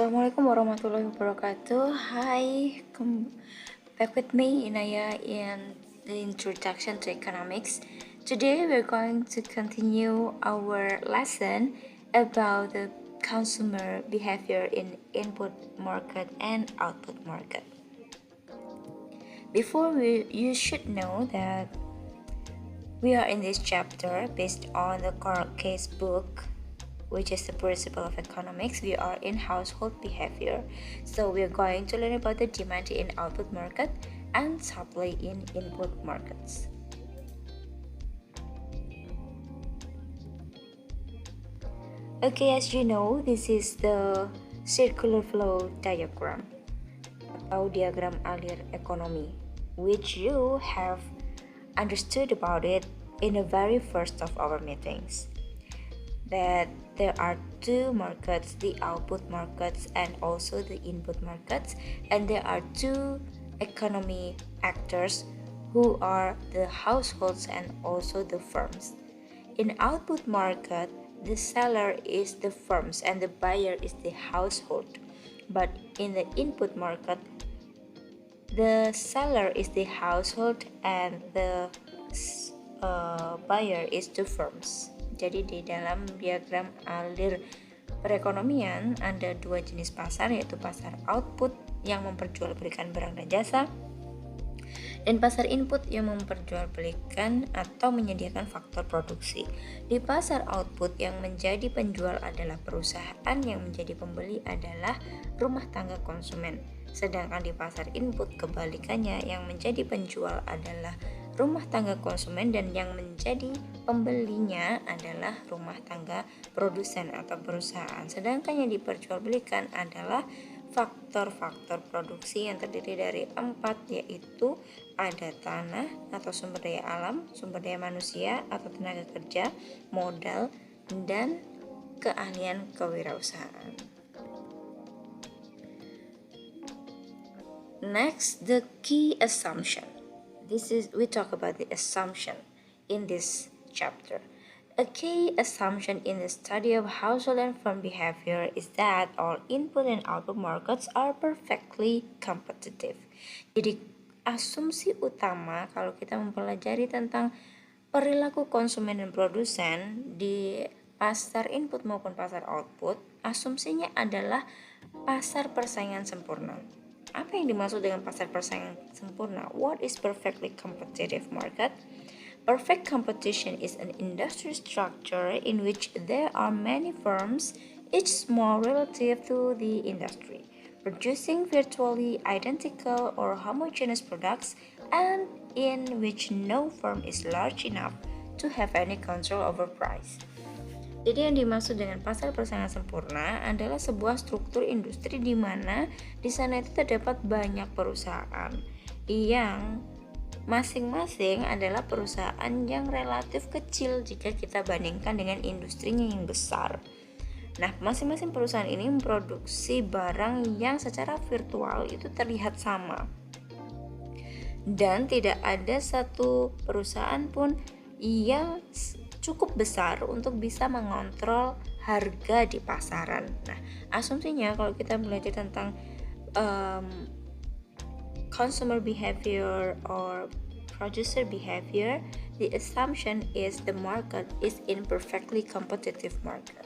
Assalamualaikum warahmatullahi wabarakatuh. Hi, come back with me Inaya in the introduction to economics. Today we're going to continue our lesson about the consumer behavior in input market and output market. You should know that we are in this chapter based on the Carl Case book, which is the principle of economics. We are in household behavior. So we are going to learn about the demand in output market and supply in input markets. Okay, as you know, this is the circular flow diagram atau diagram alir ekonomi, which you have understood about it in the very first of our meetings. That there are two markets, the output markets and also the input markets, and there are two economy actors who are the households and also the firms. In output market, the seller is the firms and the buyer is the household. But in the input market, the seller is the household and the buyer is the firms. Jadi di dalam diagram alir perekonomian ada dua jenis pasar, yaitu pasar output yang memperjualbelikan barang dan jasa dan pasar input yang memperjualbelikan atau menyediakan faktor produksi. Di pasar output yang menjadi penjual adalah perusahaan, yang menjadi pembeli adalah rumah tangga konsumen. Sedangkan di pasar input kebalikannya, yang menjadi penjual adalah rumah tangga konsumen dan yang menjadi pembelinya adalah rumah tangga produsen atau perusahaan. Sedangkan yang diperjualbelikan adalah faktor-faktor produksi yang terdiri dari 4, yaitu ada tanah atau sumber daya alam, sumber daya manusia atau tenaga kerja, modal, dan keahlian kewirausahaan. Next, the key assumption. We talk about the assumption in this chapter. A key assumption in the study of household and firm behavior is that all input and output markets are perfectly competitive. Jadi asumsi utama kalau kita mempelajari tentang perilaku konsumen dan produsen di pasar input maupun pasar output, asumsinya adalah pasar persaingan sempurna. Apa yang dimaksud dengan pasar persaingan sempurna? What is perfectly competitive market? Perfect competition is an industry structure in which there are many firms, each small relative to the industry, producing virtually identical or homogeneous products, and in which no firm is large enough to have any control over price. Jadi yang dimaksud dengan pasar persaingan sempurna adalah sebuah struktur industri di mana di sana itu terdapat banyak perusahaan yang masing-masing adalah perusahaan yang relatif kecil jika kita bandingkan dengan industrinya yang besar. Nah, masing-masing perusahaan ini memproduksi barang yang secara virtual itu terlihat sama. Dan tidak ada satu perusahaan pun yang cukup besar untuk bisa mengontrol harga di pasaran. Nah, asumsinya kalau kita belajar tentang consumer behavior or producer behavior, the assumption is the market is in perfectly competitive market.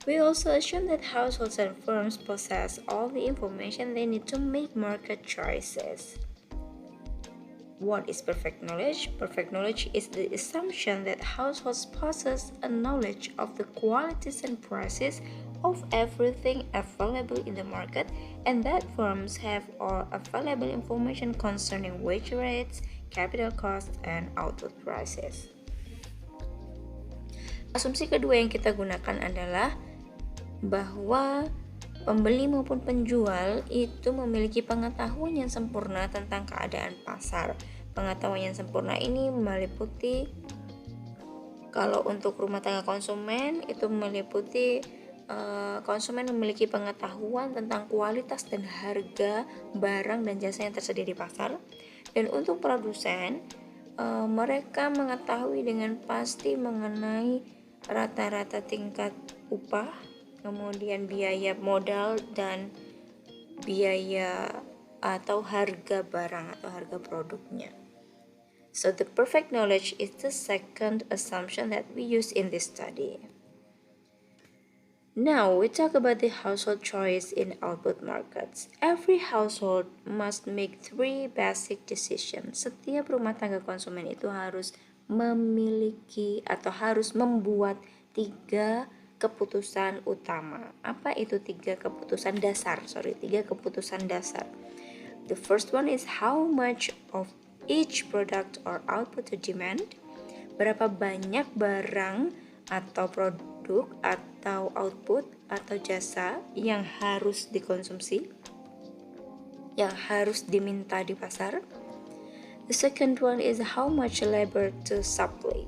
We also assume that households and firms possess all the information they need to make market choices. What is perfect knowledge? Perfect knowledge is the assumption that households possess a knowledge of the qualities and prices of everything available in the market, and that firms have all available information concerning wage rates, capital costs, and output prices. Asumsi kedua yang kita gunakan adalah bahwa pembeli maupun penjual itu memiliki pengetahuan yang sempurna tentang keadaan pasar. Pengetahuan yang sempurna ini meliputi, kalau untuk rumah tangga konsumen itu meliputi konsumen memiliki pengetahuan tentang kualitas dan harga barang dan jasa yang tersedia di pasar. Dan untuk produsen, mereka mengetahui dengan pasti mengenai rata-rata tingkat upah, kemudian biaya modal, dan biaya atau harga barang atau harga produknya. So the perfect knowledge is the second assumption that we use in this study. Now we talk about the household choice in output markets. Every household must make 3 basic decisions. Setiap rumah tangga konsumen itu harus memiliki atau harus membuat 3 keputusan utama. Apa itu 3 keputusan dasar? 3 keputusan dasar. The first one is how much of each product or output to demand. Berapa banyak barang atau produk atau output atau jasa yang harus dikonsumsi, yang harus diminta di pasar. The second one is how much labor to supply.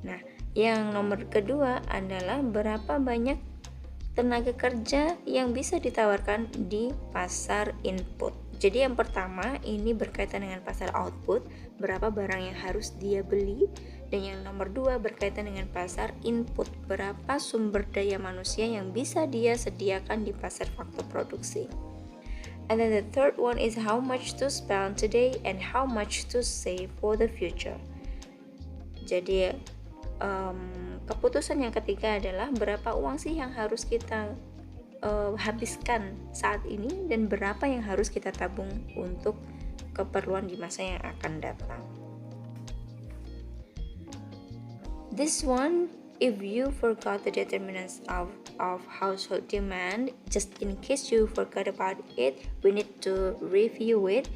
Nah, yang nomor kedua adalah berapa banyak tenaga kerja yang bisa ditawarkan di pasar input. Jadi yang pertama ini berkaitan dengan pasar output, berapa barang yang harus dia beli. Dan yang nomor 2 berkaitan dengan pasar input, berapa sumber daya manusia yang bisa dia sediakan di pasar faktor produksi. And then the third one is how much to spend today and how much to save for the future. Jadi keputusan yang ketiga adalah berapa uang sih yang harus kita habiskan saat ini dan berapa yang harus kita tabung untuk keperluan di masa yang akan datang. This one, if you forgot the determinants of household demand, just in case you forgot about it, we need to review it.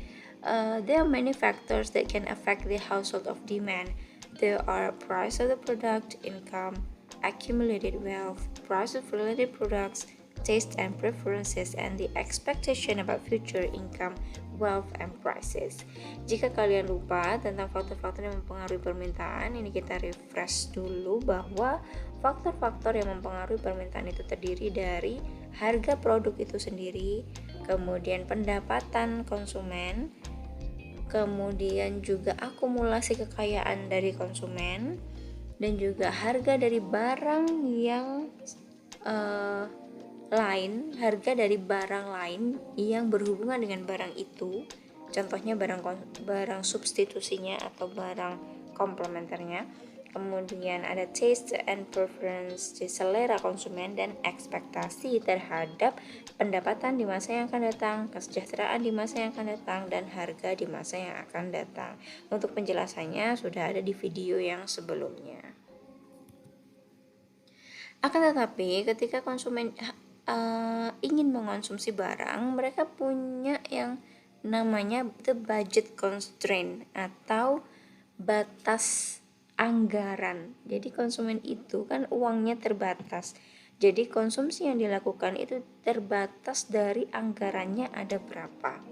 There are many factors that can affect the household of demand. There are price of the product, income, accumulated wealth, price of related products, taste and preferences, and the expectation about future income, wealth, and prices. Jika kalian lupa tentang faktor-faktor yang mempengaruhi permintaan, ini kita refresh dulu bahwa faktor-faktor yang mempengaruhi permintaan itu terdiri dari harga produk itu sendiri, kemudian pendapatan konsumen, kemudian juga akumulasi kekayaan dari konsumen, dan juga harga dari barang yang harga dari barang lain yang berhubungan dengan barang itu. Contohnya barang substitusinya atau barang komplementernya. Kemudian ada taste and preference, selera konsumen, dan ekspektasi terhadap pendapatan di masa yang akan datang, kesejahteraan di masa yang akan datang, dan harga di masa yang akan datang. Untuk penjelasannya sudah ada di video yang sebelumnya. Akan tetapi ketika konsumen ingin mengonsumsi barang, mereka punya yang namanya the budget constraint atau batas anggaran. Jadi konsumen itu kan uangnya terbatas. Jadi konsumsi yang dilakukan itu terbatas dari anggarannya ada berapa.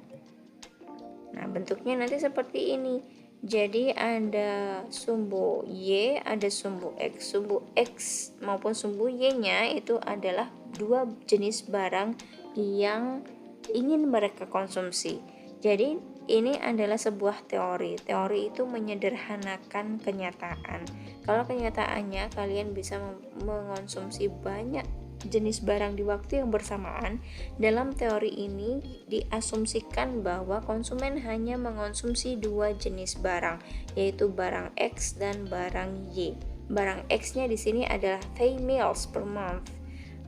Nah, bentuknya nanti seperti ini. Jadi ada sumbu Y, ada sumbu X. Sumbu X maupun sumbu Y-nya itu adalah 2 jenis barang yang ingin mereka konsumsi. Jadi ini adalah sebuah teori. Teori itu menyederhanakan kenyataan. Kalau kenyataannya kalian bisa mengonsumsi banyak jenis barang di waktu yang bersamaan, dalam teori ini diasumsikan bahwa konsumen hanya mengonsumsi 2 jenis barang, yaitu barang X dan barang Y. Barang X-nya di sini adalah Thai meals per month,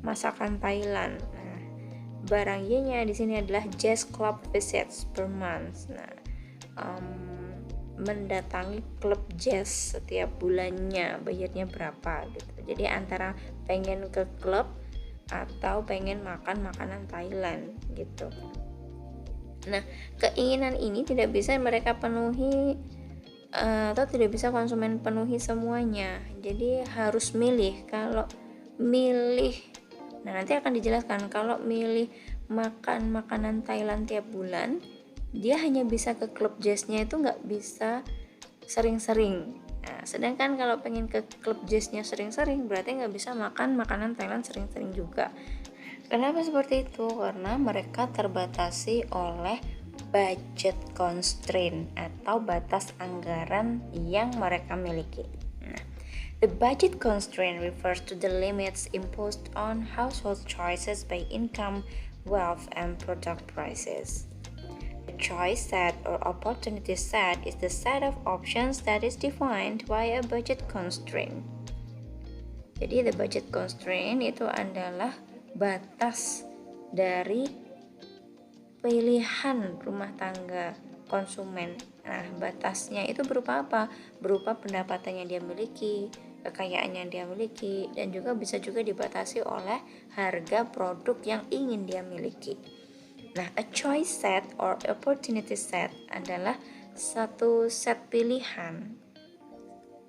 masakan Thailand. Nah, barang Y-nya di sini adalah jazz club visits per month. Nah, mendatangi klub jazz setiap bulannya, bayarnya berapa gitu. Jadi antara pengen ke klub atau pengen makan makanan Thailand gitu. Nah, keinginan ini tidak bisa mereka penuhi atau tidak bisa konsumen penuhi semuanya. Jadi harus milih. Kalau milih, nah nanti akan dijelaskan, kalau milih makan makanan Thailand tiap bulan, dia hanya bisa ke klub jazznya itu nggak bisa sering-sering. Nah, sedangkan kalau pengen ke klub jazznya sering-sering, berarti nggak bisa makan makanan Thailand sering-sering juga. Kenapa seperti itu? Karena mereka terbatasi oleh budget constraint atau batas anggaran yang mereka miliki. Nah, The budget constraint refers to the limits imposed on household choices by income, wealth, and product prices. A choice set or opportunity set is the set of options that is defined by a budget constraint. Jadi the budget constraint itu adalah batas dari pilihan rumah tangga konsumen. Nah, batasnya itu berupa apa? Berupa pendapatan yang dia miliki, kekayaan yang dia miliki, dan juga bisa juga dibatasi oleh harga produk yang ingin dia miliki. Nah, a choice set or opportunity set adalah satu set pilihan.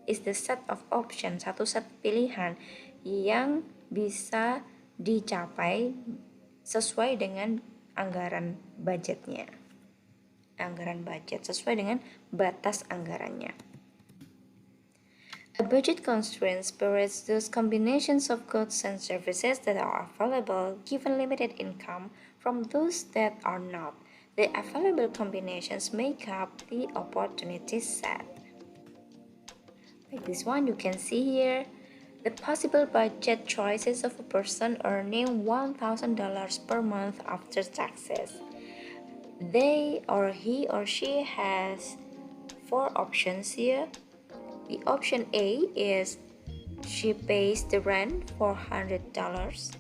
Is the set of options, satu set pilihan yang bisa dicapai sesuai dengan anggaran budgetnya. Anggaran budget sesuai dengan batas anggarannya. A budget constraint separates those combinations of goods and services that are available given limited income from those that are not. The available combinations make up the opportunity set. Like this one, you can see here the possible budget choices of a person earning $1,000 per month after taxes. They or he or she has 4 options here. The option A is she pays the rent $400.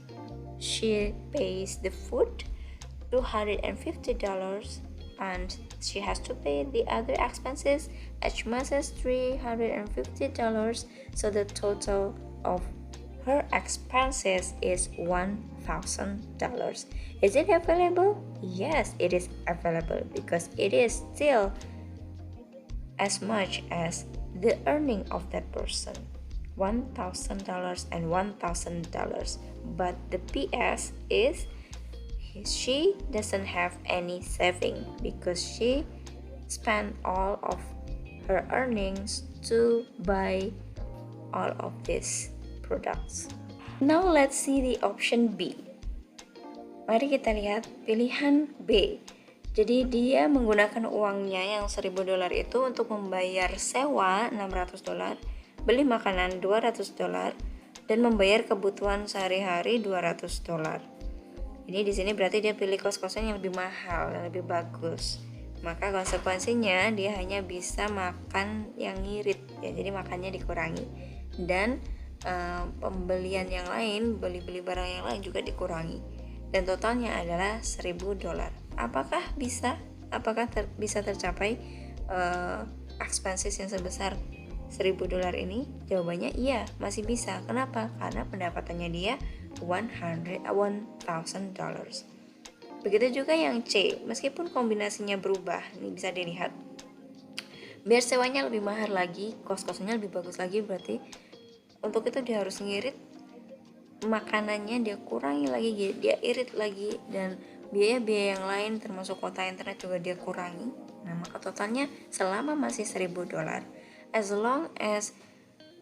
She pays the food $250, and she has to pay the other expenses as much as $350, so the total of her expenses is $1,000. Is it available? Yes, it is available because it is still as much as the earning of that person, $1,000 and $1,000. But the PS is she doesn't have any saving because she spent all of her earnings to buy all of these products. Now let's see the option B. Mari kita lihat pilihan B. Jadi dia menggunakan uangnya yang $1.000 itu untuk membayar sewa $600, beli makanan $200, dan membayar kebutuhan sehari-hari $200. Ini di sini berarti dia pilih kos-kosan yang lebih mahal dan lebih bagus. Maka konsekuensinya dia hanya bisa makan yang ngirit ya, jadi makannya dikurangi. Dan pembelian yang lain, beli-beli barang yang lain juga dikurangi. Dan totalnya adalah $1.000. Apakah bisa? Apakah bisa tercapai expenses yang sebesar $1.000 ini? Jawabannya iya, masih bisa. Kenapa? Karena pendapatannya dia $1,000. Begitu juga yang C, meskipun kombinasinya berubah, ini bisa dilihat. Biar sewanya lebih mahal lagi, kos-kosannya lebih bagus lagi, berarti untuk itu dia harus ngirit makanannya, dia kurangi lagi, dia irit lagi, dan biaya-biaya yang lain termasuk kuota internet juga dia kurangi. Nah, maka totalnya selama masih $1.000, as long as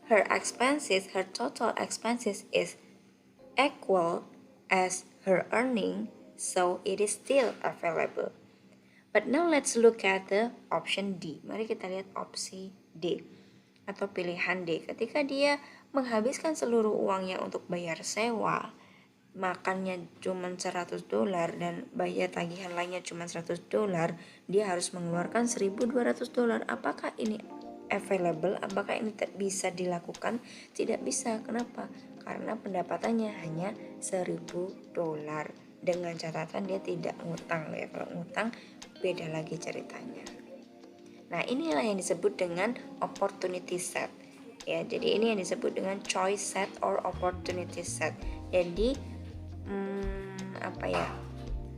her expenses, her total expenses is equal as her earning, so it is still available. But now let's look at the option D. Mari kita lihat opsi D atau pilihan D. Ketika dia menghabiskan seluruh uangnya untuk bayar sewa, makannya cuma $100 dan bayar tagihan lainnya cuma $100, dia harus mengeluarkan $1.200. Apakah ini available? Apakah ini bisa dilakukan? Tidak bisa. Kenapa? Karena pendapatannya hanya $1.000. Dengan catatan dia tidak ngutang ya. Kalau ngutang beda lagi ceritanya. Nah, inilah yang disebut dengan opportunity set. Ya, jadi ini yang disebut dengan choice set or opportunity set. Jadi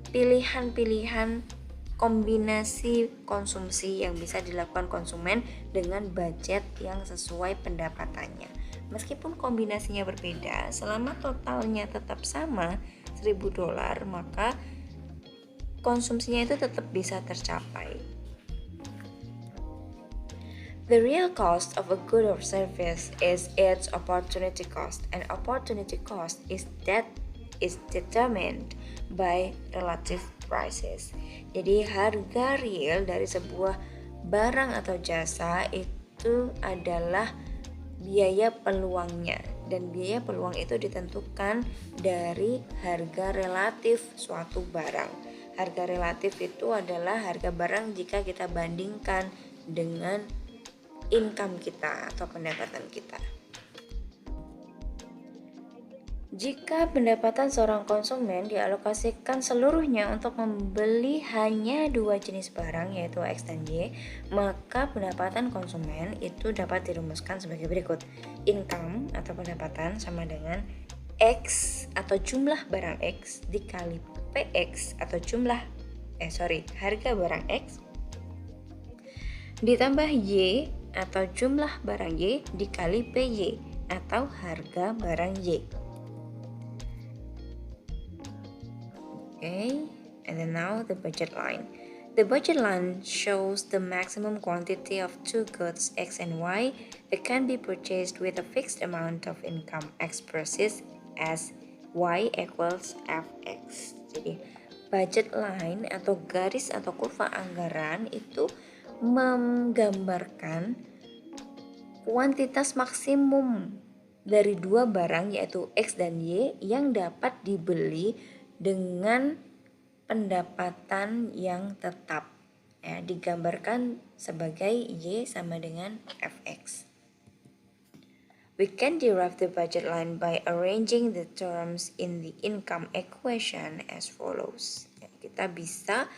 pilihan-pilihan kombinasi konsumsi yang bisa dilakukan konsumen dengan budget yang sesuai pendapatannya. Meskipun kombinasinya berbeda, selama totalnya tetap sama $1.000, maka konsumsinya itu tetap bisa tercapai. The real cost of a good or service is its opportunity cost, and opportunity cost is determined by relative prices. Jadi harga real dari sebuah barang atau jasa itu adalah biaya peluangnya, dan biaya peluang itu ditentukan dari harga relatif suatu barang. Harga relatif itu adalah harga barang jika kita bandingkan dengan income kita atau pendapatan kita. Jika pendapatan seorang konsumen dialokasikan seluruhnya untuk membeli hanya dua jenis barang yaitu X dan Y, maka pendapatan konsumen itu dapat dirumuskan sebagai berikut. Income atau pendapatan sama dengan X atau jumlah barang X dikali PX atau harga barang X ditambah Y atau jumlah barang Y dikali PY atau harga barang Y. Okay, and then now the budget line. The budget line shows the maximum quantity of two goods X and Y that can be purchased with a fixed amount of income expressed as Y equals Fx. Jadi budget line atau garis atau kurva anggaran itu menggambarkan kuantitas maksimum dari dua barang yaitu X dan Y yang dapat dibeli dengan pendapatan yang tetap, ya, digambarkan sebagai Y sama dengan Fx. We can derive the budget line by arranging the terms in the income equation as follows. Ya, kita bisa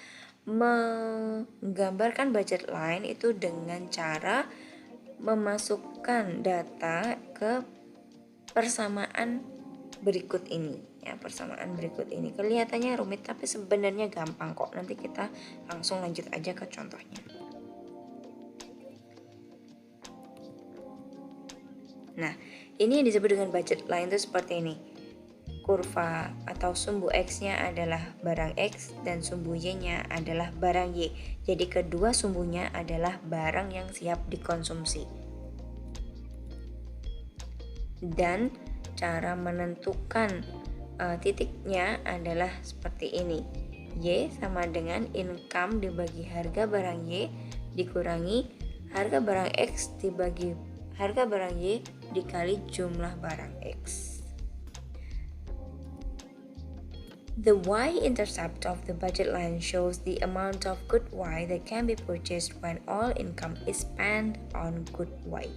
menggambarkan budget line itu dengan cara memasukkan data ke persamaan berikut ini. Ya, persamaan berikut ini kelihatannya rumit tapi sebenarnya gampang kok. Nanti kita langsung lanjut aja ke contohnya. Nah, ini yang disebut dengan budget line itu seperti ini. Kurva atau sumbu X-nya adalah barang X dan sumbu Y-nya adalah barang Y. Jadi kedua sumbunya adalah barang yang siap dikonsumsi. Dan cara menentukan titiknya adalah seperti ini. Y sama dengan income dibagi harga barang Y dikurangi harga barang X dibagi harga barang Y dikali jumlah barang X. The y-intercept of the budget line shows the amount of good Y that can be purchased when all income is spent on good Y.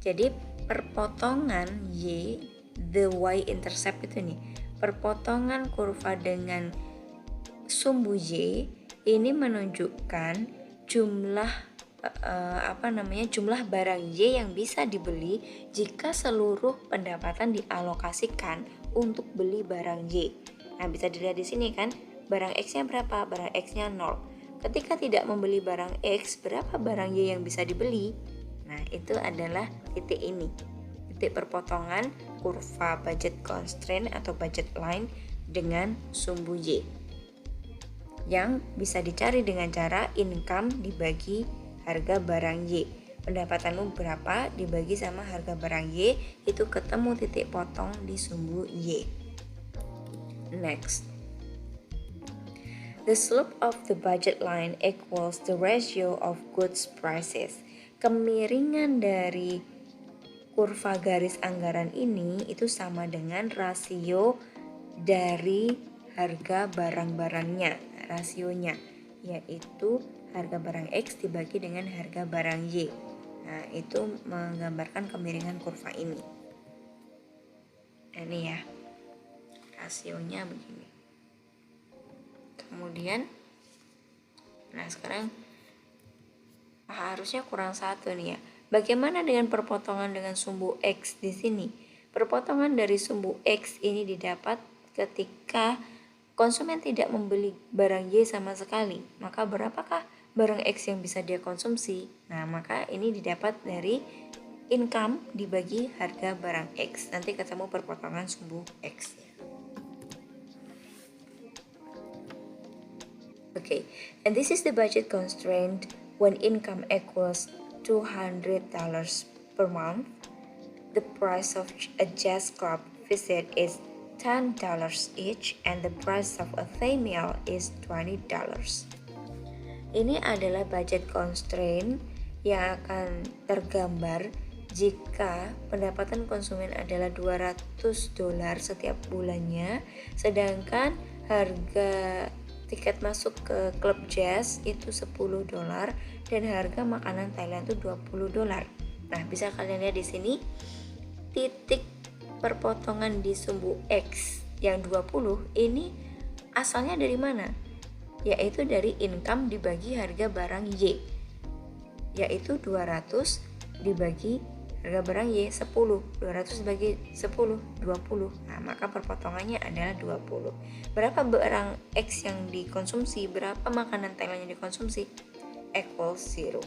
Jadi perpotongan Y, the y-intercept itu nih, perpotongan kurva dengan sumbu Y ini menunjukkan jumlah jumlah barang Y yang bisa dibeli jika seluruh pendapatan dialokasikan untuk beli barang Y. Nah, bisa dilihat di sini kan, barang X-nya berapa? Barang X-nya 0. Ketika tidak membeli barang X, berapa barang Y yang bisa dibeli? Nah, itu adalah titik ini. Titik perpotongan kurva budget constraint atau budget line dengan sumbu Y yang bisa dicari dengan cara income dibagi harga barang Y. Pendapatanmu berapa dibagi sama harga barang Y, itu ketemu titik potong di sumbu Y. Next, the slope of the budget line equals the ratio of goods prices. Kemiringan dari kurva garis anggaran ini itu sama dengan rasio dari harga barang-barangnya, rasionya, yaitu harga barang X dibagi dengan harga barang Y. Nah, itu menggambarkan kemiringan kurva ini. Ini ya, rasionya begini. Kemudian, nah sekarang harusnya kurang satu nih ya. Bagaimana dengan perpotongan dengan sumbu X di sini? Perpotongan dari sumbu X ini didapat ketika konsumen tidak membeli barang Y sama sekali. Maka berapakah barang X yang bisa dia konsumsi? Nah, maka ini didapat dari income dibagi harga barang X. Nanti ketemu perpotongan sumbu X. Okay, and this is the budget constraint when income equals $200 per month. The price of a jazz club visit is $10 each and the price of a thigh meal is $20. Ini adalah budget constraint yang akan tergambar Jika pendapatan konsumen adalah $200 setiap bulannya, sedangkan harga tiket masuk ke klub jazz itu $10 dan harga makanan Thailand itu $20. Nah, bisa kalian lihat di sini titik perpotongan di sumbu X yang 20 ini asalnya dari mana? Yaitu dari income dibagi harga barang Y, yaitu 200 dibagi harga barang Y 10, 200 bagi 10, 20. Nah, maka perpotongannya adalah 20. Berapa barang X yang dikonsumsi, berapa makanan Thailand yang dikonsumsi? Equals 0.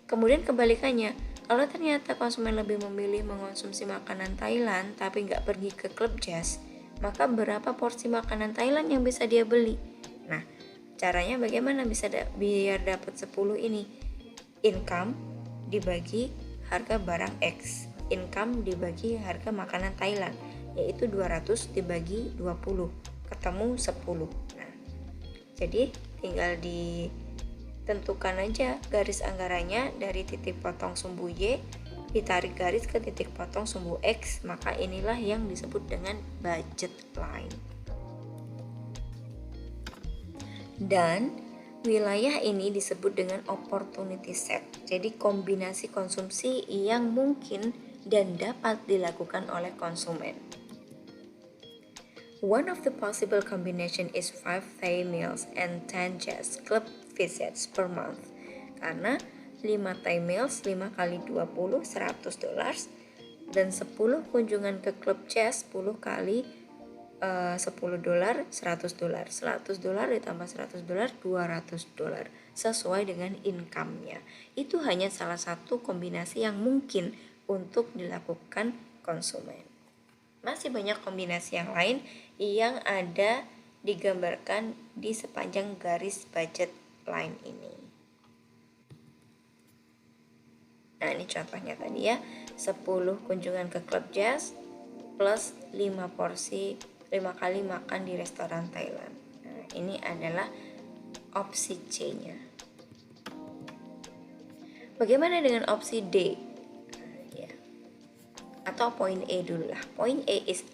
Kemudian kebalikannya, kalau ternyata konsumen lebih memilih mengonsumsi makanan Thailand tapi nggak pergi ke klub jazz, maka berapa porsi makanan Thailand yang bisa dia beli? Nah, caranya bagaimana bisa biar dapat 10 ini? Income dibagi harga barang X, income dibagi harga makanan Thailand, yaitu 200 dibagi 20, ketemu 10. Nah, jadi tinggal ditentukan aja garis anggarannya dari titik potong sumbu Y, ditarik garis ke titik potong sumbu X, maka inilah yang disebut dengan budget line. Dan wilayah ini disebut dengan opportunity set. Jadi kombinasi konsumsi yang mungkin dan dapat dilakukan oleh konsumen. One of the possible combination is 5 Thai meals and 10 jazz club visits per month. Karena 5 Thai meals 5 kali 20 $100 dan 10 kunjungan ke klub jazz 10 kali $10 $100 ditambah $100 $200 sesuai dengan income-nya. Itu hanya salah satu kombinasi yang mungkin untuk dilakukan konsumen. Masih banyak kombinasi yang lain yang ada digambarkan di sepanjang garis budget line ini. Nah, ini contohnya tadi ya, 10 kunjungan ke klub jazz plus 5 kali makan di restoran Thailand. Nah, ini adalah opsi C-nya. Bagaimana dengan opsi D? Ya. Atau poin E dulu lah. Poin E is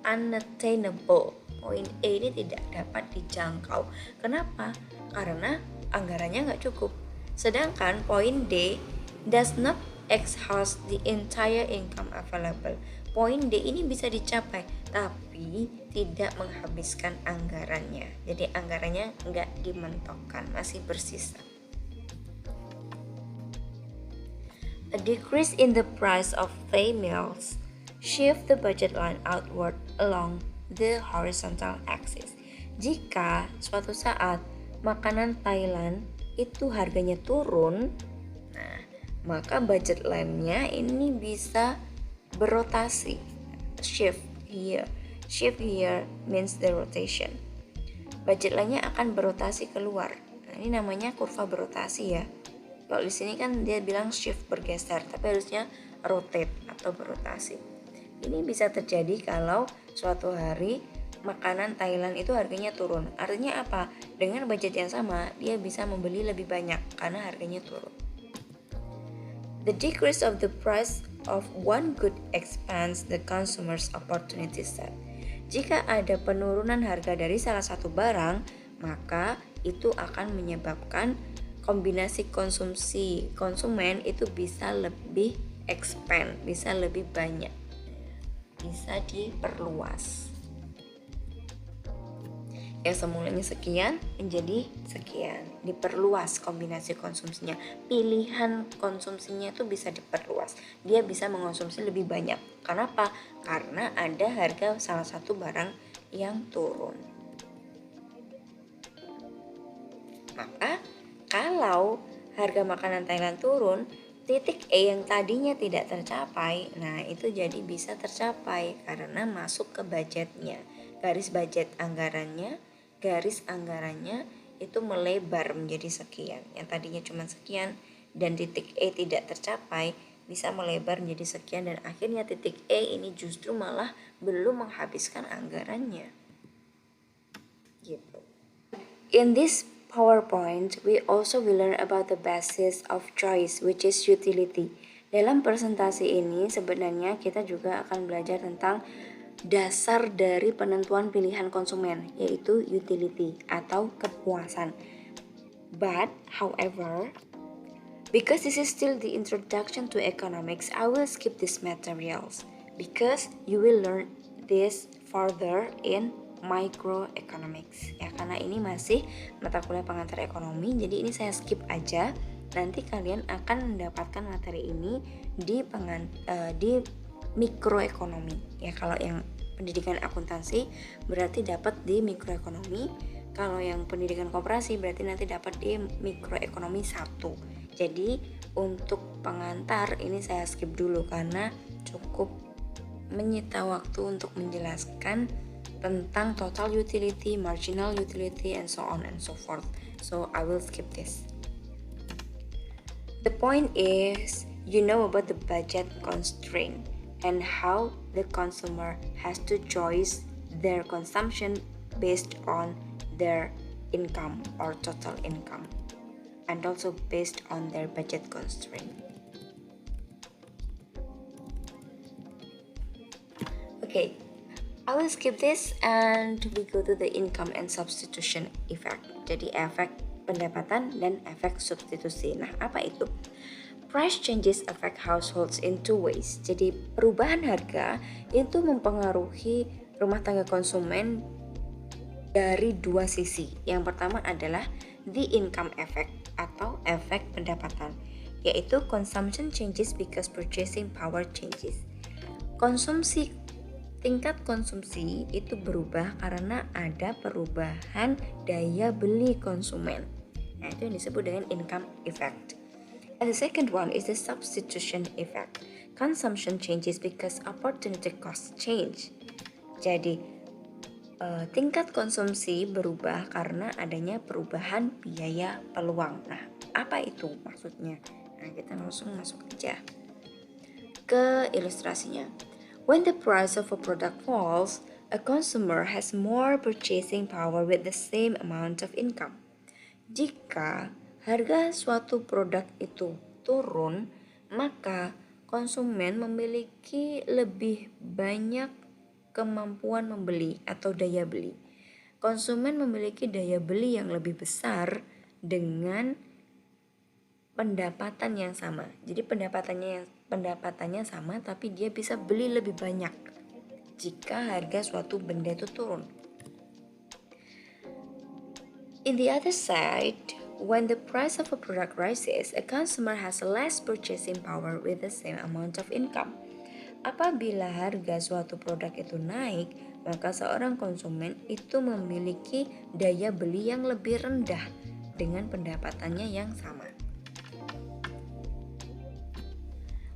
unattainable. Poin E ini tidak dapat dijangkau. Kenapa? Karena anggarannya nggak cukup. Sedangkan poin D does not exhaust the entire income available. Poin D ini bisa dicapai, tapi tidak menghabiskan anggarannya. Jadi anggarannya nggak dimentokkan, masih bersisa. A decrease in the price of Thai meals shift the budget line outward along the horizontal axis. Jika suatu saat makanan Thailand itu harganya turun, nah, maka budget line-nya ini bisa berotasi. Shift here means the rotation. Budget line-nya akan berotasi keluar. Nah, ini namanya kurva berotasi ya. Kalau di sini kan dia bilang shift bergeser, tapi harusnya rotate atau berotasi. Ini bisa terjadi kalau suatu hari makanan Thailand itu harganya turun. Artinya apa? Dengan budget yang sama, dia bisa membeli lebih banyak karena harganya turun. The decrease of the price of one good expands the consumer's opportunity set. Jika ada penurunan harga dari salah satu barang, maka itu akan menyebabkan kombinasi konsumsi konsumen itu bisa lebih expand, bisa lebih banyak, bisa diperluas. Yang semulanya sekian menjadi sekian, diperluas kombinasi konsumsinya, pilihan konsumsinya itu bisa diperluas, dia bisa mengonsumsi lebih banyak. Kenapa? Karena ada harga salah satu barang yang turun. Maka kalau harga makanan Thailand turun, titik E yang tadinya tidak tercapai, nah itu jadi bisa tercapai karena masuk ke budgetnya. Garis budget anggarannya, garis anggarannya itu melebar menjadi sekian. Yang tadinya cuma sekian dan titik E tidak tercapai, bisa melebar menjadi sekian dan akhirnya titik E ini justru malah belum menghabiskan anggarannya. Gitu. In this PowerPoint, we also will learn about the basis of choice, which is utility. Dalam presentasi ini sebenarnya kita juga akan belajar tentang dasar dari penentuan pilihan konsumen, yaitu utility atau kepuasan. But, however, because this is still the introduction to economics, I will skip these materials because you will learn this further in microeconomics ya, karena ini masih mata kuliah pengantar ekonomi, jadi ini saya skip aja. Nanti kalian akan mendapatkan materi ini di mikroekonomi ya. Kalau yang pendidikan akuntansi berarti dapat di mikroekonomi, kalau yang pendidikan koperasi berarti nanti dapat di mikroekonomi 1. Jadi untuk pengantar ini saya skip dulu karena cukup menyita waktu untuk menjelaskan tentang total utility, marginal utility, and so on and so forth. So I will skip this. The point is, you know about the budget constraint and how the consumer has to choose their consumption based on their income or total income, and also based on their budget constraint. Okay, I will skip this and we go to the income and substitution effect. Jadi efek pendapatan dan efek substitusi. Nah, apa itu? Price changes affect households in two ways. Jadi perubahan harga itu mempengaruhi rumah tangga konsumen dari dua sisi. Yang pertama adalah the income effect atau efek pendapatan, yaitu consumption changes because purchasing power changes. Tingkat konsumsi itu berubah karena ada perubahan daya beli konsumen. Nah, itu yang disebut dengan income effect. And the second one is the substitution effect. Consumption changes because opportunity costs change. Jadi, tingkat konsumsi berubah karena adanya perubahan biaya peluang. Nah, apa itu maksudnya? Nah, kita langsung masuk aja ke ilustrasinya. When the price of a product falls, a consumer has more purchasing power with the same amount of income. Jika harga suatu produk itu turun, maka konsumen memiliki lebih banyak kemampuan membeli atau daya beli. Konsumen memiliki daya beli yang lebih besar dengan pendapatan yang sama. Jadi pendapatannya sama tapi dia bisa beli lebih banyak jika harga suatu benda itu turun. In the other side, when the price of a product rises, a consumer has less purchasing power with the same amount of income. Apabila harga suatu produk itu naik, maka seorang konsumen itu memiliki daya beli yang lebih rendah dengan pendapatannya yang sama.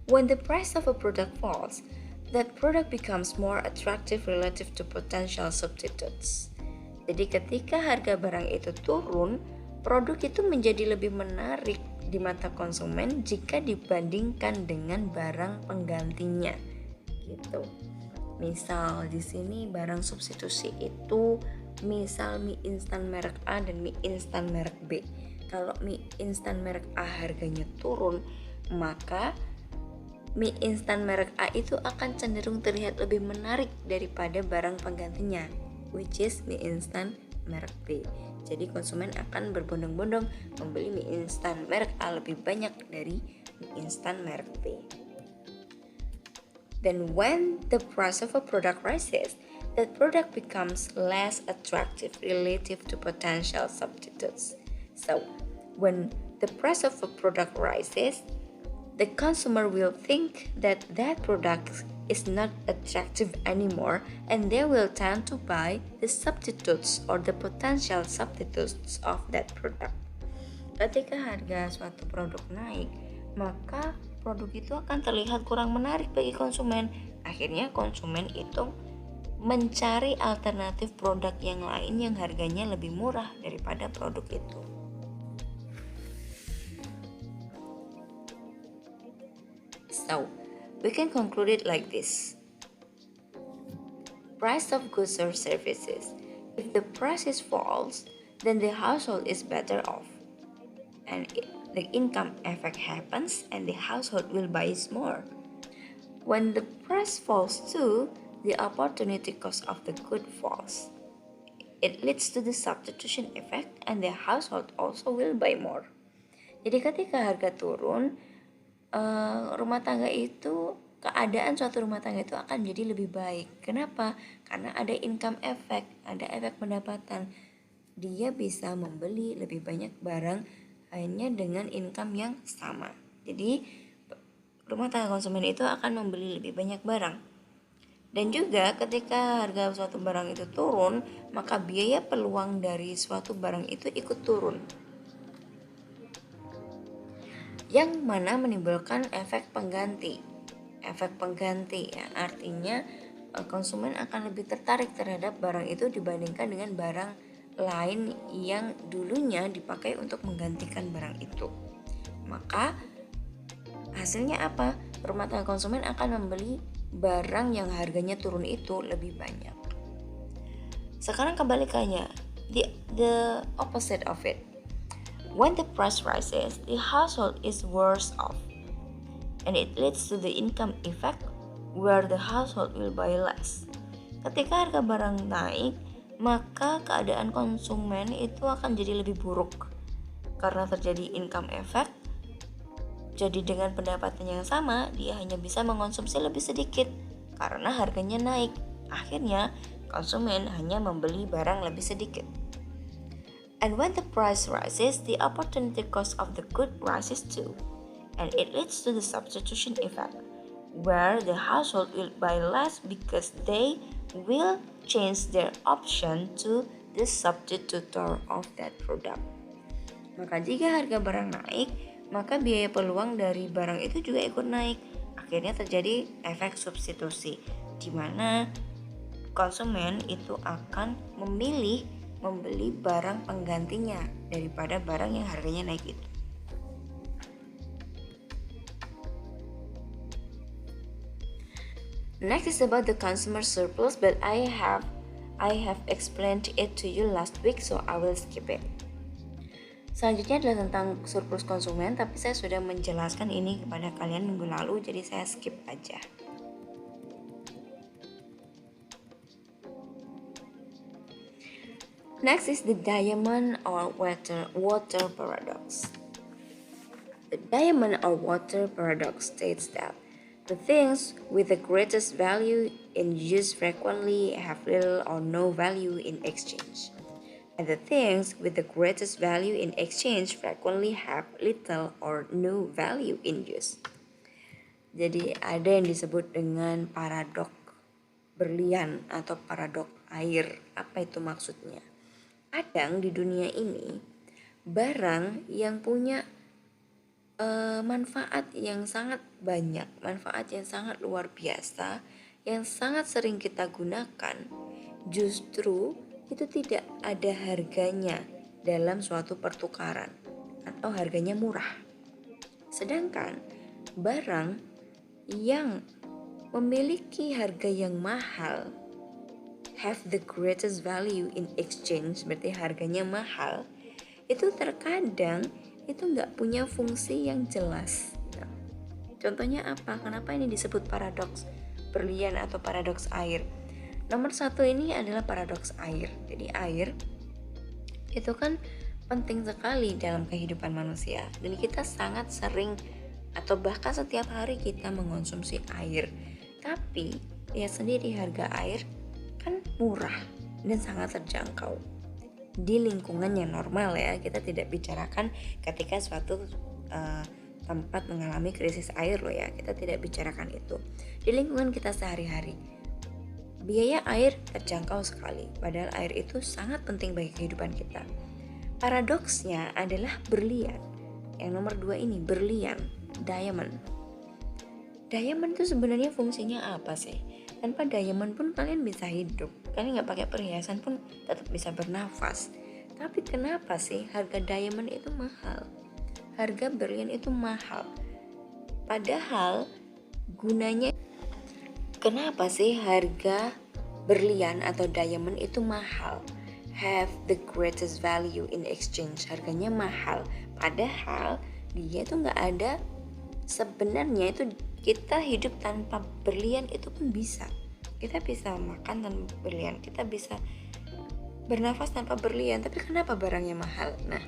When the price of a product falls, that product becomes more attractive relative to potential substitutes. Jadi ketika harga barang itu turun, produk itu menjadi lebih menarik di mata konsumen jika dibandingkan dengan barang penggantinya. Gitu. Misal di sini barang substitusi itu misal mie instan merek A dan mie instan merek B. Kalau mie instan merek A harganya turun, maka mie instan merek A itu akan cenderung terlihat lebih menarik daripada barang penggantinya, which is mie instan merek B. Jadi konsumen akan berbondong-bondong membeli mie instan merek A lebih banyak dari mie instan merek B. Then when the price of a product rises, that product becomes less attractive relative to potential substitutes. So, when the price of a product rises, the consumer will think that that product is not attractive anymore and they will tend to buy the substitutes or the potential substitutes of that product. Ketika harga suatu produk naik, maka produk itu akan terlihat kurang menarik bagi konsumen. Akhirnya konsumen itu mencari alternatif produk yang lain yang harganya lebih murah daripada produk itu. So, we can conclude it like this. Price of goods or services. If the prices falls, then the household is better off. And the income effect happens and the household will buy more. When the price falls too, the opportunity cost of the good falls. It leads to the substitution effect and the household also will buy more. Jadi ketika harga turun, rumah tangga itu, keadaan suatu rumah tangga itu akan menjadi lebih baik. Kenapa? Karena ada income effect, ada efek pendapatan. Dia bisa membeli lebih banyak barang hanya dengan income yang sama. Jadi rumah tangga konsumen itu akan membeli lebih banyak barang. Dan juga ketika harga suatu barang itu turun, maka biaya peluang dari suatu barang itu ikut turun. Yang mana menimbulkan efek pengganti. Efek pengganti ya, artinya konsumen akan lebih tertarik terhadap barang itu dibandingkan dengan barang lain yang dulunya dipakai untuk menggantikan barang itu. Maka hasilnya apa? Rumah tangga konsumen akan membeli barang yang harganya turun itu lebih banyak. Sekarang kebalikannya, the opposite of it. When the price rises, the household is worse off, and it leads to the income effect where the household will buy less. Ketika harga barang naik, maka keadaan konsumen itu akan jadi lebih buruk karena terjadi income effect. Jadi dengan pendapatan yang sama, dia hanya bisa mengonsumsi lebih sedikit karena harganya naik. Akhirnya, konsumen hanya membeli barang lebih sedikit. And when the price rises, the opportunity cost of the good rises too. And it leads to the substitution effect, where the household will buy less because they will change their option to the substitutor of that product. Maka jika harga barang naik, maka biaya peluang dari barang itu juga ikut naik. Akhirnya terjadi efek substitusi, di mana konsumen itu akan memilih membeli barang penggantinya daripada barang yang harganya naik itu. Next is about the consumer surplus, but I have explained it to you last week, so I will skip it. Selanjutnya adalah tentang surplus konsumen, tapi saya sudah menjelaskan ini kepada kalian minggu lalu, jadi saya skip aja. Next is the diamond or water paradox. The diamond or water paradox states that the things with the greatest value in use frequently have little or no value in exchange. And the things with the greatest value in exchange frequently have little or no value in use. Jadi ada yang disebut dengan paradok berlian atau paradok air. Apa itu maksudnya? Kadang di dunia ini barang yang punya manfaat yang sangat banyak, manfaat yang sangat luar biasa, yang sangat sering kita gunakan, justru itu tidak ada harganya dalam suatu pertukaran atau harganya murah. Sedangkan barang yang memiliki harga yang mahal, have the greatest value in exchange, berarti harganya mahal, itu terkadang itu nggak punya fungsi yang jelas. Nah, contohnya apa? Kenapa ini disebut paradoks berlian atau paradoks air? Nomor satu ini adalah paradoks air. Jadi air itu kan penting sekali dalam kehidupan manusia, dan kita sangat sering atau bahkan setiap hari kita mengonsumsi air. Tapi lihat sendiri harga air kan murah dan sangat terjangkau di lingkungan yang normal ya. Kita tidak bicarakan ketika suatu tempat mengalami krisis air loh ya, kita tidak bicarakan itu. Di lingkungan kita sehari-hari biaya air terjangkau sekali, padahal air itu sangat penting bagi kehidupan kita. Paradoksnya adalah berlian. Yang nomor 2 ini berlian, diamond. Diamond itu sebenarnya fungsinya apa sih? Tanpa diamond pun kalian bisa hidup. Kalian nggak pakai perhiasan pun tetap bisa bernafas. Tapi kenapa sih harga diamond itu mahal? Harga berlian itu mahal. Padahal gunanya, kenapa sih harga berlian atau diamond itu mahal? have the greatest value in exchange. Harganya mahal, padahal dia tuh nggak ada. Sebenarnya itu kita hidup tanpa berlian itu pun bisa. Kita bisa makan tanpa berlian, kita bisa bernafas tanpa berlian, tapi kenapa barangnya mahal? Nah,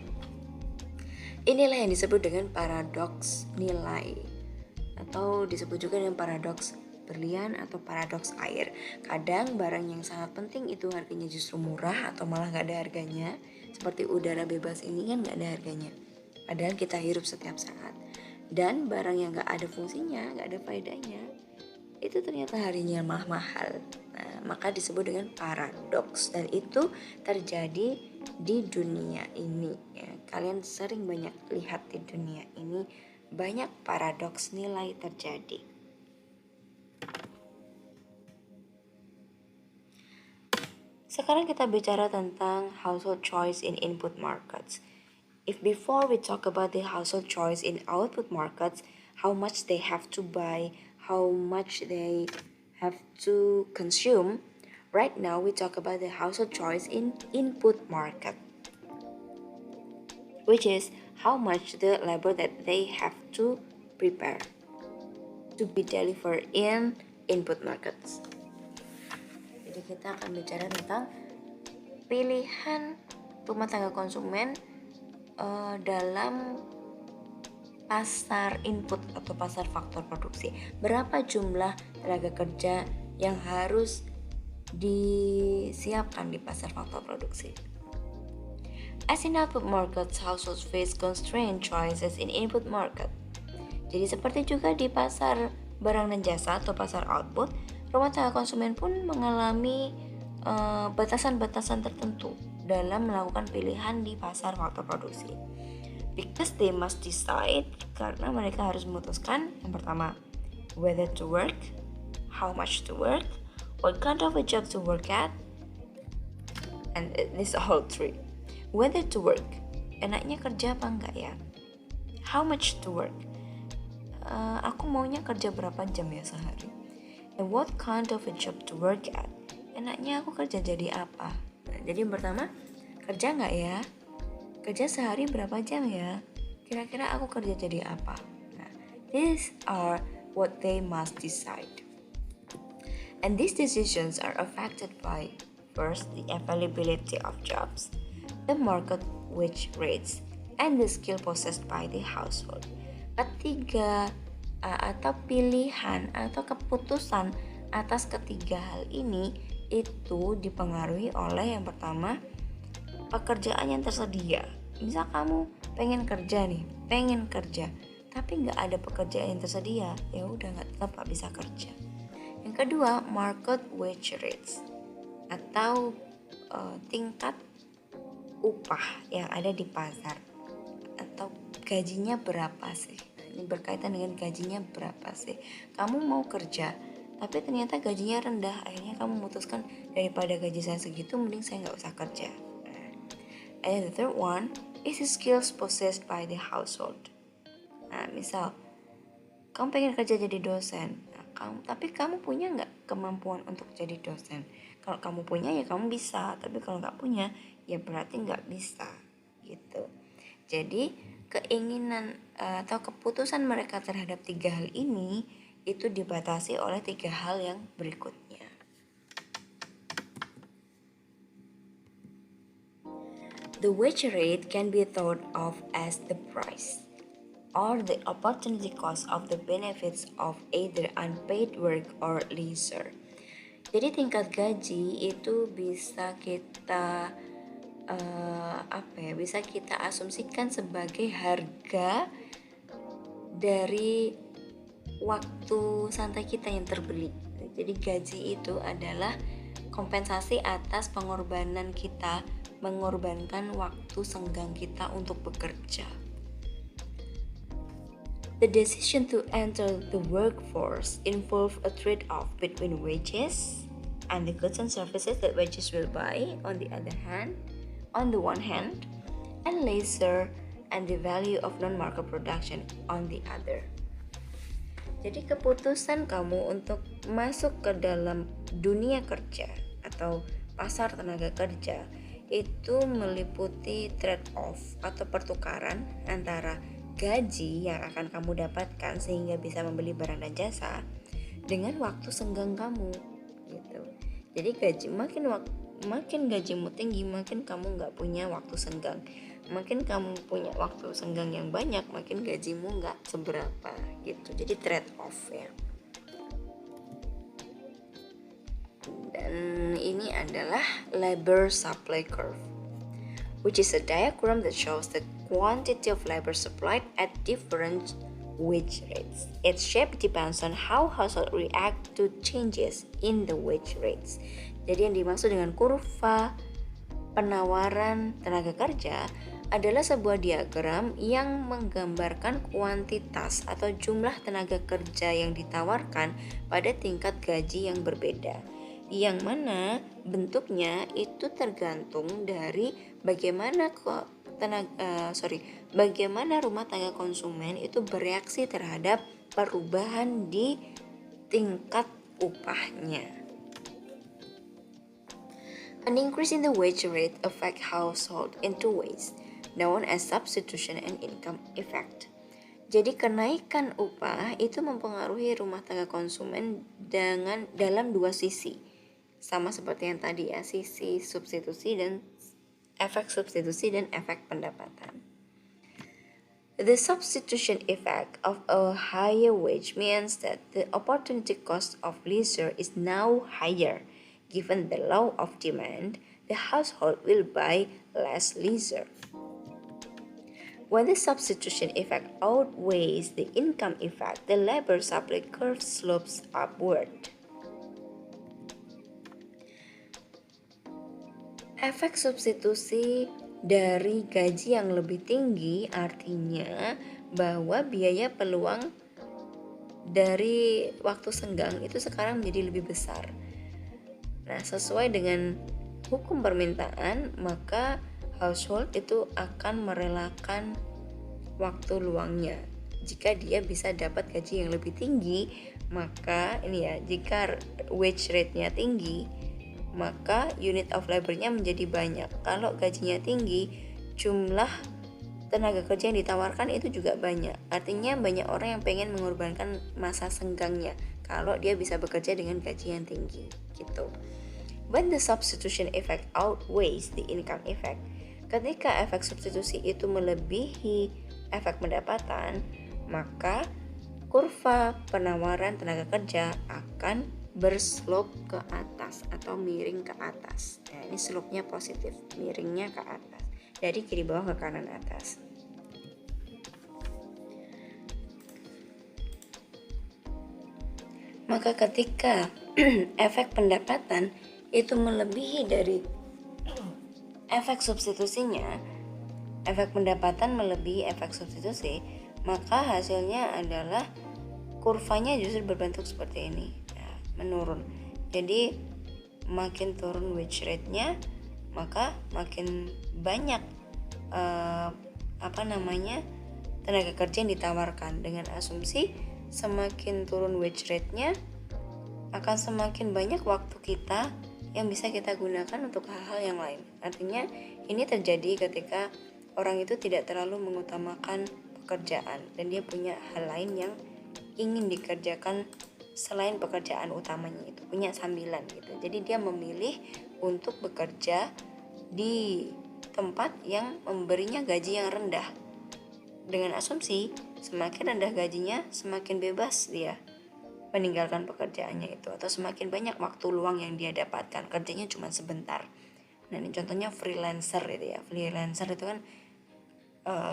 inilah yang disebut dengan paradoks nilai, atau disebut juga dengan paradoks berlian atau paradoks air. Kadang barang yang sangat penting itu harganya justru murah atau malah gak ada harganya. Seperti udara bebas ini kan gak ada harganya, padahal kita hirup setiap saat. Dan barang yang gak ada fungsinya, gak ada faedahnya, itu ternyata harinya mahal. Nah, maka disebut dengan paradoks, dan itu terjadi di dunia ini ya. Kalian sering banyak lihat di dunia ini banyak paradoks nilai terjadi. Sekarang kita bicara tentang household choice in input markets. If before we talk about the household choice in output markets, how much they have to buy, how much they have to consume, right now we talk about the household choice in input market, which is how much the labor that they have to prepare to be delivered in input markets. Jadi kita akan bicara tentang pilihan rumah tangga konsumen dalam pasar input atau pasar faktor produksi. Berapa jumlah tenaga kerja yang harus disiapkan di pasar faktor produksi? As in output markets, households face constrained choices in input market. Jadi seperti juga di pasar barang dan jasa atau pasar output, rumah tangga konsumen pun mengalami batasan-batasan tertentu dalam melakukan pilihan di pasar faktor produksi. Because they must decide, karena mereka harus memutuskan yang pertama, whether to work, how much to work, what kind of a job to work at, and this all three. Whether to work, enaknya kerja apa enggak ya? How much to work, aku maunya kerja berapa jam ya sehari? And what kind of a job to work at, enaknya aku kerja jadi apa? Nah, jadi yang pertama, kerja nggak ya? Kerja sehari berapa jam ya? Kira-kira aku kerja jadi apa? Nah, these are what they must decide. And these decisions are affected by, first, the availability of jobs, the market wage rates, and the skill possessed by the household. Ketiga atau pilihan atau keputusan atas ketiga hal ini itu dipengaruhi oleh yang pertama, pekerjaan yang tersedia. Misal kamu pengen kerja, tapi nggak ada pekerjaan yang tersedia, ya udah tetap nggak bisa kerja. Yang kedua, market wage rates atau tingkat upah yang ada di pasar atau gajinya berapa sih? Nah, ini berkaitan dengan gajinya berapa sih? Kamu mau kerja, tapi ternyata gajinya rendah, akhirnya kamu memutuskan daripada gaji saya segitu, mending saya nggak usah kerja. And the third one is the skills possessed by the household. Nah, misal kamu pengen kerja jadi dosen, tapi kamu punya nggak kemampuan untuk jadi dosen? Kalau kamu punya ya kamu bisa, tapi kalau nggak punya ya berarti nggak bisa gitu. Jadi keinginan atau keputusan mereka terhadap tiga hal ini itu dibatasi oleh tiga hal yang berikutnya. The wage rate can be thought of as the price or the opportunity cost of the benefits of either unpaid work or leisure. Jadi tingkat gaji itu bisa kita bisa kita asumsikan sebagai harga dari waktu santai kita yang terbeli. Jadi gaji itu adalah kompensasi atas pengorbanan kita, mengorbankan waktu senggang kita untuk bekerja. The decision to enter the workforce involve a trade-off between wages and the goods and services that wages will buy on the one hand, and leisure and the value of non-market production on the other. Jadi keputusan kamu untuk masuk ke dalam dunia kerja atau pasar tenaga kerja itu meliputi trade-off atau pertukaran antara gaji yang akan kamu dapatkan sehingga bisa membeli barang dan jasa dengan waktu senggang kamu gitu. Jadi makin gajimu tinggi, makin kamu nggak punya waktu senggang. Makin kamu punya waktu senggang yang banyak, makin gajimu nggak seberapa gitu. Jadi trade-off ya. Dan ini adalah labor supply curve, which is a diagram that shows the quantity of labor supplied at different wage rates. Its shape depends on how household react to changes in the wage rates. Jadi yang dimaksud dengan kurva penawaran tenaga kerja adalah sebuah diagram yang menggambarkan kuantitas atau jumlah tenaga kerja yang ditawarkan pada tingkat gaji yang berbeda, yang mana bentuknya itu tergantung dari bagaimana rumah tangga konsumen itu bereaksi terhadap perubahan di tingkat upahnya. An increase in the wage rate affect household in two ways, known as substitution and income effect. Jadi kenaikan upah itu mempengaruhi rumah tangga konsumen dalam dua sisi. Sama seperti yang tadi ya, sisi substitusi dan efek pendapatan. The substitution effect of a higher wage means that the opportunity cost of leisure is now higher. Given the law of demand, the household will buy less leisure. When the substitution effect outweighs the income effect, the labor supply curve slopes upward. Efek substitusi dari gaji yang lebih tinggi artinya bahwa biaya peluang dari waktu senggang itu sekarang menjadi lebih besar. Nah, sesuai dengan hukum permintaan, maka household itu akan merelakan waktu luangnya. Jika dia bisa dapat gaji yang lebih tinggi, maka jika wage rate-nya tinggi, maka unit of labor-nya menjadi banyak. Kalau gajinya tinggi, jumlah tenaga kerja yang ditawarkan itu juga banyak. Artinya banyak orang yang pengen mengorbankan masa senggangnya kalau dia bisa bekerja dengan gaji yang tinggi gitu. When the substitution effect outweighs the income effect, ketika efek substitusi itu melebihi efek pendapatan, maka kurva penawaran tenaga kerja akan berslope ke atas atau miring ke atas. Nah, ini slope-nya positif, miringnya ke atas. Dari kiri bawah ke kanan atas. Maka ketika efek pendapatan itu melebihi dari efek substitusinya, efek pendapatan melebihi efek substitusi, maka hasilnya adalah kurvanya justru berbentuk seperti ini, menurun. Jadi makin turun wage rate-nya, maka makin banyak tenaga kerja yang ditawarkan, dengan asumsi semakin turun wage rate-nya akan semakin banyak waktu kita yang bisa kita gunakan untuk hal-hal yang lain. Artinya ini terjadi ketika orang itu tidak terlalu mengutamakan pekerjaan dan dia punya hal lain yang ingin dikerjakan selain pekerjaan utamanya itu, punya sambilan gitu. Jadi dia memilih untuk bekerja di tempat yang memberinya gaji yang rendah, dengan asumsi semakin rendah gajinya semakin bebas dia meninggalkan pekerjaannya itu, atau semakin banyak waktu luang yang dia dapatkan, kerjanya cuma sebentar. Nah, ini contohnya freelancer itu ya. Freelancer itu kan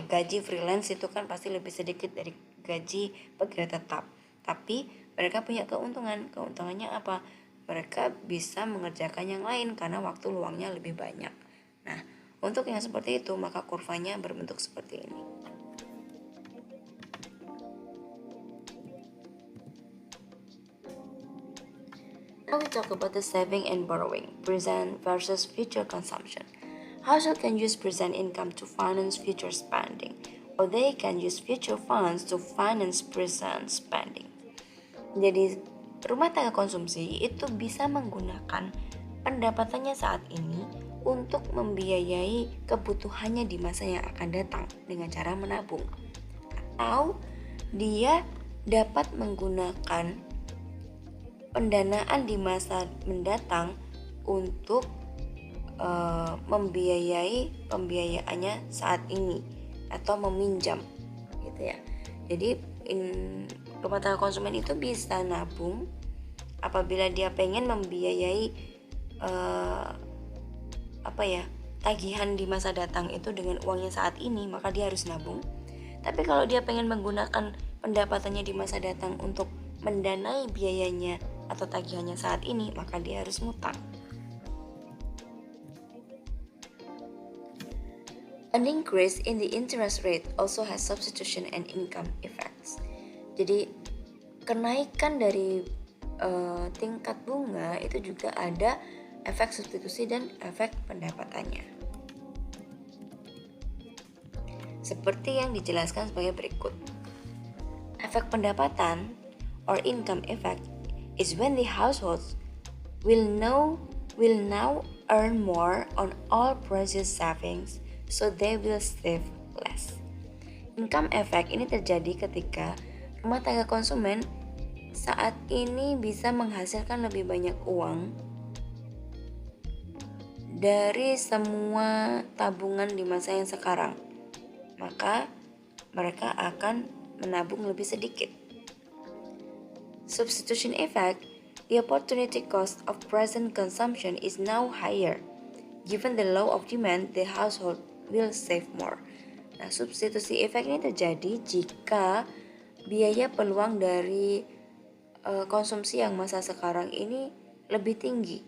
gaji freelance itu kan pasti lebih sedikit dari gaji pegawai tetap. Tapi mereka punya keuntungannya apa? Mereka bisa mengerjakan yang lain karena waktu luangnya lebih banyak. Nah, untuk yang seperti itu maka kurvanya berbentuk seperti ini. Now we talk about the saving and borrowing, present versus future consumption. Household can use present income to finance future spending, or they can use future funds to finance present spending. Jadi, rumah tangga konsumsi itu bisa menggunakan pendapatannya saat ini untuk membiayai kebutuhannya di masa yang akan datang dengan cara menabung. Atau dia dapat menggunakan pendanaan di masa mendatang untuk membiayai pembiayaannya saat ini atau meminjam gitu ya. Jadi rumah tangga konsumen itu bisa nabung apabila dia pengen membiayai tagihan di masa datang itu dengan uangnya saat ini, maka dia harus nabung. Tapi kalau dia pengen menggunakan pendapatannya di masa datang untuk mendanai biayanya atau tagihannya saat ini, maka dia harus ngutang. An increase in the interest rate also has substitution and income effects. Jadi kenaikan dari tingkat bunga itu juga ada efek substitusi dan efek pendapatannya. Seperti yang dijelaskan sebagai berikut. Efek pendapatan or income effect is when the households will now earn more on all precious savings, so they will save less. Income effect ini terjadi ketika rumah tangga konsumen saat ini bisa menghasilkan lebih banyak uang dari semua tabungan di masa yang sekarang, maka mereka akan menabung lebih sedikit. Substitution effect, the opportunity cost of present consumption is now higher. Given the law of demand, the household will save more. Nah, substitusi efek ini terjadi jika biaya peluang dari konsumsi yang masa sekarang ini lebih tinggi.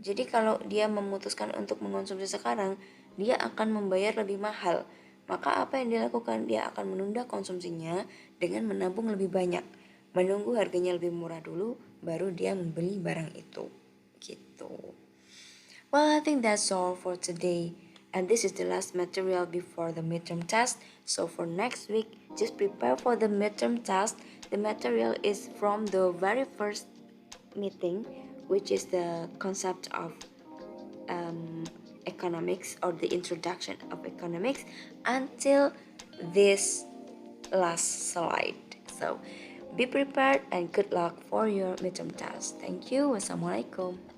Jadi kalau dia memutuskan untuk mengonsumsi sekarang, dia akan membayar lebih mahal. Maka apa yang dilakukan? Dia akan menunda konsumsinya dengan menabung lebih banyak, menunggu harganya lebih murah dulu, baru dia membeli barang itu. Gitu. Well, I think that's all for today. And this is the last material before the midterm test. So for next week, just prepare for the midterm test. The material is from the very first meeting, which is the concept of economics or the introduction of economics, until this last slide. So be prepared and good luck for your midterm test. Thank you. Wassalamualaikum.